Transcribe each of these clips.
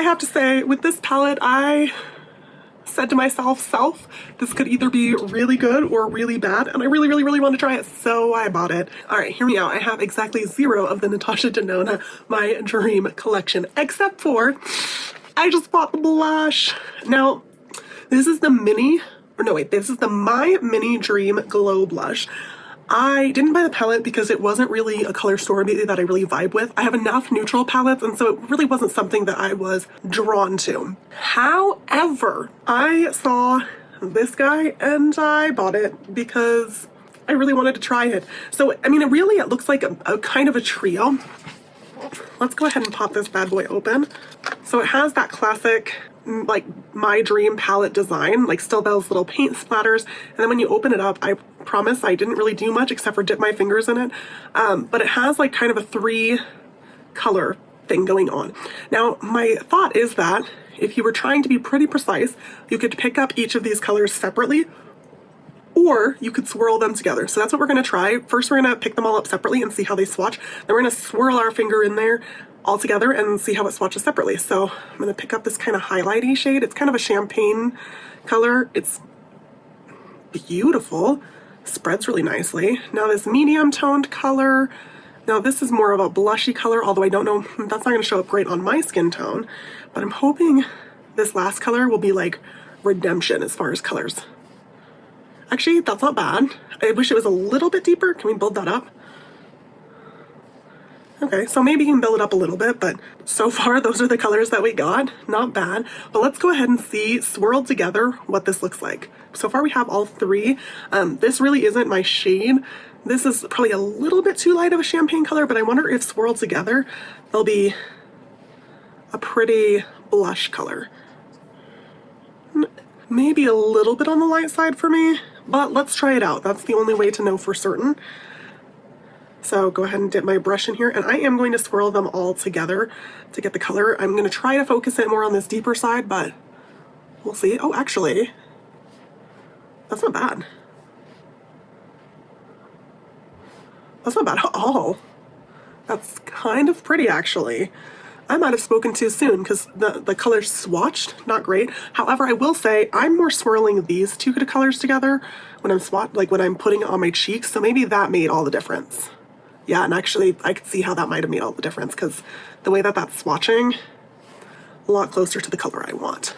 I have to say, with this palette, I said to myself, this could either be really good or really bad, and I really want to try it, so I bought it. Alright, hear me out. I have exactly 0 of the Natasha Denona My Dream collection, except for I just bought the blush. Now, this is the this is the My Mini Dream Glow Blush. I didn't buy the palette because it wasn't really a color story that I really vibe with. I have enough neutral palettes, and so it really wasn't something that I was drawn to. However, I saw this guy and I bought it because I really wanted to try it. So, I mean, it looks like a kind of a trio. Let's go ahead and pop this bad boy open. So it has that classic, like, My Dream palette design, like still those little paint splatters, and then when you open it up, I promise I didn't really do much except for dip my fingers in it, but it has like kind of a 3 color thing going on. Now, my thought is that if you were trying to be pretty precise, you could pick up each of these colors separately, or you could swirl them together. So that's what we're going to try. First, we're going to pick them all up separately and see how they swatch. Then we're going to swirl our finger in there all together and see how it swatches separately. So I'm going to pick up this kind of highlighty shade. It's kind of a champagne color. It's beautiful. Spreads really nicely. Now this medium toned color. Now this is more of a blushy color, although I don't know, that's not going to show up great on my skin tone. But I'm hoping this last color will be like redemption as far as colors. Actually, that's not bad. I wish it was a little bit deeper. Can we build that up? Okay, so maybe you can build it up a little bit, but so far those are the colors that we got. Not bad. But let's go ahead and see, swirled together, what this looks like. So far we have all 3. This really isn't my shade. This is probably a little bit too light of a champagne color, but I wonder if swirled together, they'll be a pretty blush color. Maybe a little bit on the light side for me, but let's try it out. That's the only way to know for certain. So go ahead and dip my brush in here, and I am going to swirl them all together to get the color. I'm going to try to focus it more on this deeper side, but we'll see. Oh, actually, that's not bad. That's not bad at all. That's kind of pretty, actually. I might have spoken too soon because the colors swatched, not great. However, I will say I'm more swirling these 2 colors together when I'm when I'm putting it on my cheeks, so maybe that made all the difference. Yeah, and actually I could see how that might have made all the difference because the way that that's swatching, a lot closer to the color I want.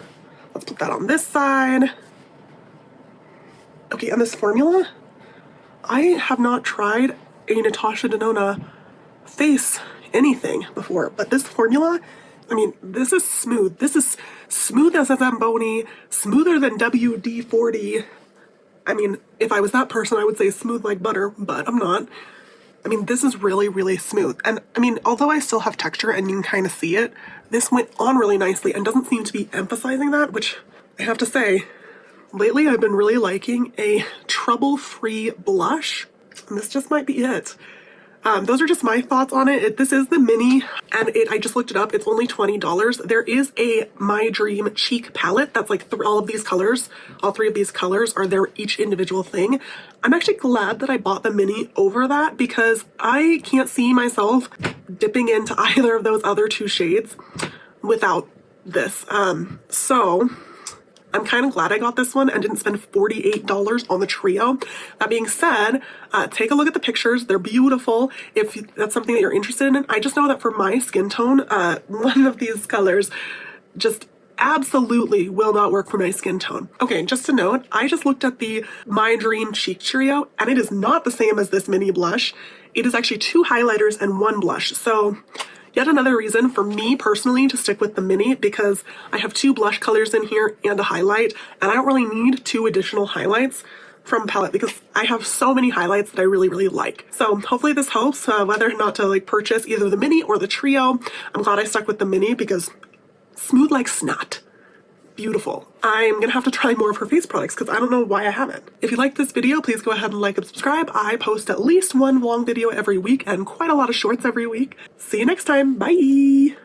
Let's put that on this side. Okay, and this formula, I have not tried a Natasha Denona face anything before, but this formula, I mean, this is smooth. This is smooth as a Zamboni, smoother than WD-40. I mean, if I was that person, I would say smooth like butter, but I'm not. I mean, this is really smooth. And I mean, although I still have texture and you can kind of see it, this went on really nicely and doesn't seem to be emphasizing that, which I have to say, lately I've been really liking a trouble-free blush, and this just might be it. Those are just my thoughts on it. This is the mini, and I just looked it up. It's only $20. There is a My Dream cheek palette that's like all of these colors. All 3 of these colors are their each individual thing. I'm actually glad that I bought the mini over that because I can't see myself dipping into either of those other 2 shades without this. So I'm kind of glad I got this one and didn't spend $48 on the trio. That being said, take a look at the pictures. They're beautiful if that's something that you're interested in. I just know that for my skin tone, one of these colors just absolutely will not work for my skin tone. Okay, just to note, I just looked at the My Dream Cheek Trio, and it is not the same as this mini blush. It is actually 2 highlighters and 1 blush. So yet another reason for me personally to stick with the mini, because I have 2 blush colors in here and a highlight, and I don't really need 2 additional highlights from palette because I have so many highlights that I really like. So hopefully this helps whether or not to like purchase either the mini or the trio. I'm glad I stuck with the mini because smooth like snot. Beautiful. I'm gonna have to try more of her face products because I don't know why I haven't. If you like this video, please go ahead and like and subscribe. I post at least 1 long video every week and quite a lot of shorts every week. See you next time. Bye!